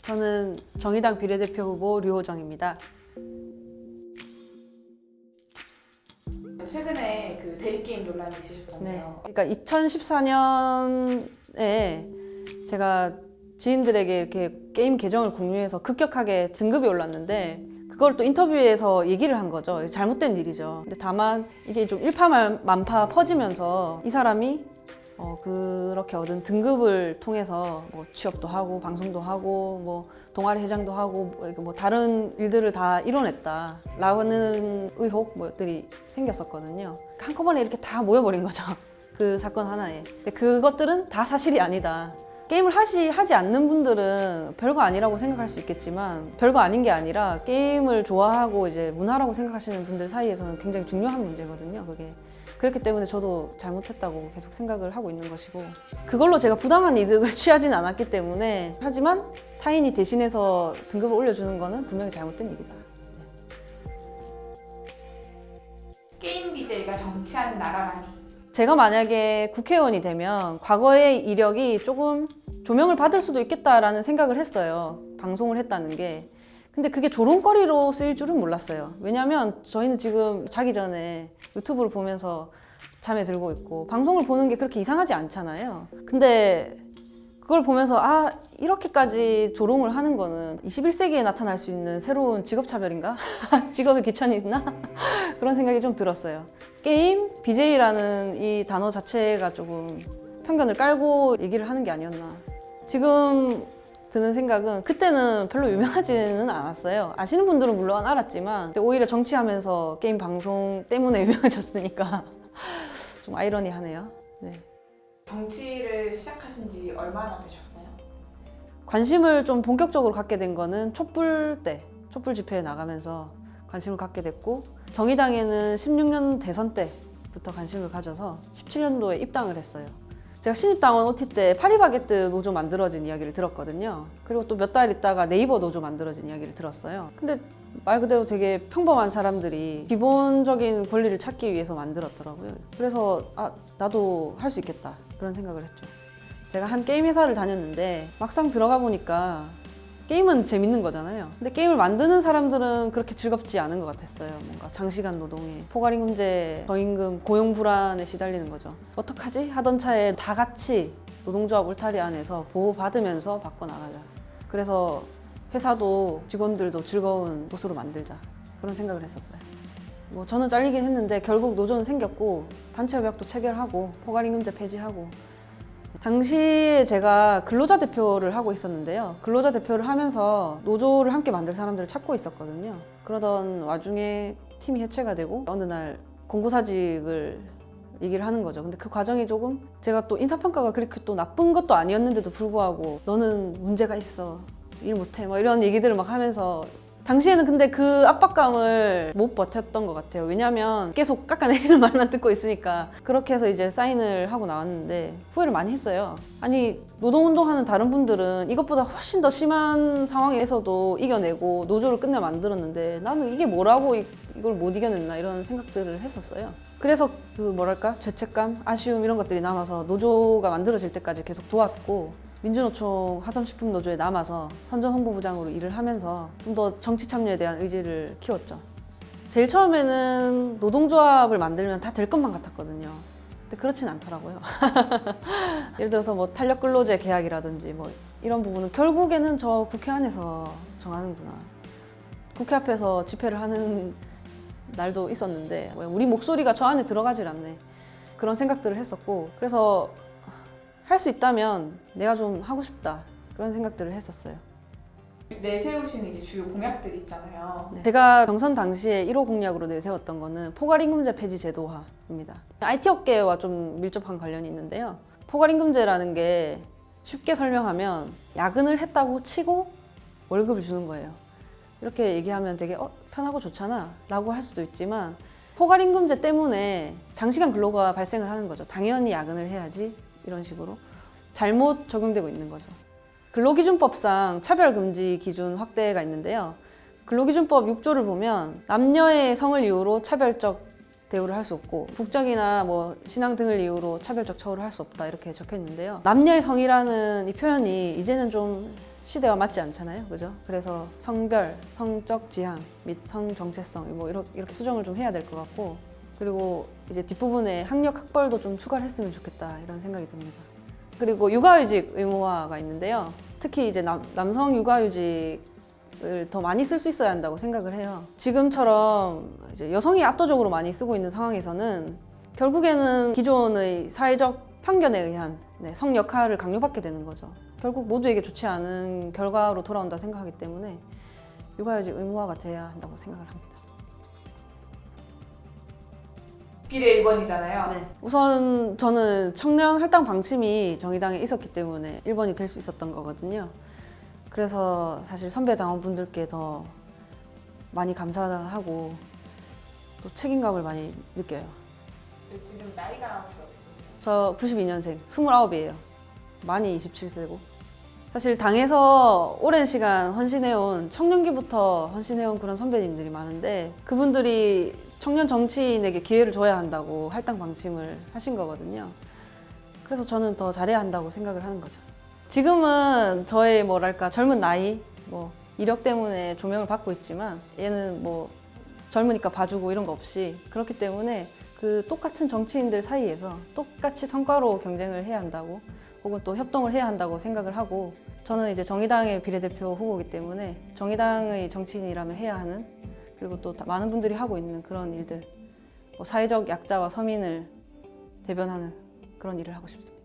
저는 정의당 비례대표 후보 류호정입니다. 최근에 그 대리게임 논란이 있으셨잖아요. 그러니까 2014년에 제가 지인들에게 이렇게 게임 계정을 공유해서 급격하게 등급이 올랐는데 그걸 또 인터뷰에서 얘기를 한 거죠. 잘못된 일이죠. 근데 다만 이게 좀 일파만파 퍼지면서 이 사람이 그렇게 얻은 등급을 통해서 뭐 취업도 하고 방송도 하고 뭐 동아리 회장도 하고 뭐 다른 일들을 다 이뤄냈다라는 의혹들이 생겼었거든요. 한꺼번에 이렇게 다 모여버린 거죠. 그 사건 하나에. 근데 그것들은 다 사실이 아니다. 게임을 하지 않는 분들은 별거 아니라고 생각할 수 있겠지만 별거 아닌 게 아니라 게임을 좋아하고 이제 문화라고 생각하시는 분들 사이에서는 굉장히 중요한 문제거든요. 그게. 그렇기 때문에 저도 잘못했다고 계속 생각을 하고 있는 것이고 그걸로 제가 부당한 이득을 취하진 않았기 때문에 하지만 타인이 대신해서 등급을 올려주는 거는 분명히 잘못된 일이다. 게임 BJ가 정치하는 나라라니. 제가 만약에 국회의원이 되면 과거의 이력이 조금 조명을 받을 수도 있겠다라는 생각을 했어요. 방송을 했다는 게. 근데 그게 조롱거리로 쓰일 줄은 몰랐어요. 왜냐면 저희는 지금 자기 전에 유튜브를 보면서 잠에 들고 있고 방송을 보는 게 그렇게 이상하지 않잖아요. 근데 그걸 보면서 이렇게까지 조롱을 하는 거는 21세기에 나타날 수 있는 새로운 직업차별인가? 직업의 귀천이 있나? 그런 생각이 좀 들었어요. 게임, BJ라는 이 단어 자체가 조금 편견을 깔고 얘기를 하는 게 아니었나. 지금 드는 생각은 그때는 별로 유명하지는 않았어요. 아시는 분들은 물론 알았지만 오히려 정치하면서 게임 방송 때문에 유명해졌으니까 좀 아이러니하네요. 네. 정치를 시작하신 지 얼마나 되셨어요? 관심을 좀 본격적으로 갖게 된 거는 촛불 때, 촛불 집회에 나가면서 관심을 갖게 됐고 정의당에는 16년 대선 때부터 관심을 가져서 17년도에 입당을 했어요. 제가 신입당원 OT 때 파리바게뜨 노조 만들어진 이야기를 들었거든요. 그리고 또 몇 달 있다가 네이버 노조 만들어진 이야기를 들었어요. 근데 말 그대로 되게 평범한 사람들이 기본적인 권리를 찾기 위해서 만들었더라고요. 그래서 나도 할 수 있겠다 그런 생각을 했죠. 제가 한 게임 회사를 다녔는데 막상 들어가 보니까 게임은 재밌는 거잖아요. 근데 게임을 만드는 사람들은 그렇게 즐겁지 않은 것 같았어요. 뭔가 장시간 노동에 포괄임금제, 저임금, 고용 불안에 시달리는 거죠. 어떡하지? 하던 차에 다 같이 노동조합 울타리 안에서 보호받으면서 바꿔나가자. 그래서 회사도 직원들도 즐거운 곳으로 만들자. 그런 생각을 했었어요. 뭐 저는 잘리긴 했는데 결국 노조는 생겼고 단체 협약도 체결하고 포괄임금제 폐지하고 당시에 제가 근로자 대표를 하고 있었는데요. 근로자 대표를 하면서 노조를 함께 만들 사람들을 찾고 있었거든요. 그러던 와중에 팀이 해체가 되고 어느 날 공고사직을 얘기를 하는 거죠. 근데 그 과정이 조금 제가 또 인사평가가 그렇게 또 나쁜 것도 아니었는데도 불구하고 너는 문제가 있어. 일 못해. 뭐 이런 얘기들을 막 하면서 당시에는 근데 그 압박감을 못 버텼던 것 같아요. 왜냐면 계속 깎아내리는 말만 듣고 있으니까. 그렇게 해서 이제 사인을 하고 나왔는데 후회를 많이 했어요. 아니 노동운동하는 다른 분들은 이것보다 훨씬 더 심한 상황에서도 이겨내고 노조를 끝내 만들었는데 나는 이게 뭐라고 이걸 못 이겨냈나 이런 생각들을 했었어요. 그래서 그 뭐랄까 죄책감, 아쉬움 이런 것들이 남아서 노조가 만들어질 때까지 계속 도왔고 민주노총 화성식품노조에 남아서 선전홍보부장으로 일을 하면서 좀 더 정치 참여에 대한 의지를 키웠죠. 제일 처음에는 노동조합을 만들면 다 될 것만 같았거든요. 근데 그렇진 않더라고요. 예를 들어서 뭐 탄력근로제 계약이라든지 뭐 이런 부분은 결국에는 저 국회 안에서 정하는구나. 국회 앞에서 집회를 하는 날도 있었는데 우리 목소리가 저 안에 들어가질 않네. 그런 생각들을 했었고 그래서 할 수 있다면 내가 좀 하고 싶다 그런 생각들을 했었어요. 내세우신 이제 주요 공약들이 있잖아요. 네. 제가 경선 당시에 1호 공약으로 내세웠던 거는 포괄임금제 폐지 제도화입니다. IT 업계와 좀 밀접한 관련이 있는데요. 포괄임금제라는 게 쉽게 설명하면 야근을 했다고 치고 월급을 주는 거예요. 이렇게 얘기하면 되게 편하고 좋잖아 라고 할 수도 있지만 포괄임금제 때문에 장시간 근로가 발생을 하는 거죠. 당연히 야근을 해야지 이런 식으로 잘못 적용되고 있는 거죠. 근로기준법상 차별금지 기준 확대가 있는데요. 근로기준법 6조를 보면 남녀의 성을 이유로 차별적 대우를 할 수 없고 국적이나 뭐 신앙 등을 이유로 차별적 처우를 할 수 없다 이렇게 적혀 있는데요. 남녀의 성이라는 이 표현이 이제는 좀 시대와 맞지 않잖아요, 그죠? 그래서 성별, 성적 지향 및 성 정체성 뭐 이렇게 수정을 좀 해야 될 것 같고, 그리고 이제 뒷부분에 학력 학벌도 좀 추가를 했으면 좋겠다 이런 생각이 듭니다. 그리고 육아휴직 의무화가 있는데요. 특히 이제 남성 육아휴직을 더 많이 쓸 수 있어야 한다고 생각을 해요. 지금처럼 이제 여성이 압도적으로 많이 쓰고 있는 상황에서는 결국에는 기존의 사회적 편견에 의한 성 역할을 강요받게 되는 거죠. 결국 모두에게 좋지 않은 결과로 돌아온다 생각하기 때문에 육아휴직 의무화가 돼야 한다고 생각을 합니다. 비례 1번이잖아요. 네. 우선 저는 청년 할당 방침이 정의당에 있었기 때문에 1번이 될 수 있었던 거거든요. 그래서 사실 선배 당원분들께 더 많이 감사하고 또 책임감을 많이 느껴요. 지금 나이가 어떻게 되세요? 저 92년생, 29이에요. 많이 27세고. 사실 당에서 오랜 시간 헌신해온, 청년기부터 헌신해온 그런 선배님들이 많은데 그분들이 청년 정치인에게 기회를 줘야 한다고 할당 방침을 하신 거거든요. 그래서 저는 더 잘해야 한다고 생각을 하는 거죠. 지금은 저의 뭐랄까 젊은 나이, 뭐 이력 때문에 조명을 받고 있지만 얘는 뭐 젊으니까 봐주고 이런 거 없이 그렇기 때문에 그 똑같은 정치인들 사이에서 똑같이 성과로 경쟁을 해야 한다고 혹은 또 협동을 해야 한다고 생각을 하고, 저는 이제 정의당의 비례대표 후보이기 때문에 정의당의 정치인이라면 해야 하는, 그리고 또 많은 분들이 하고 있는 그런 일들, 뭐 사회적 약자와 서민을 대변하는 그런 일을 하고 싶습니다.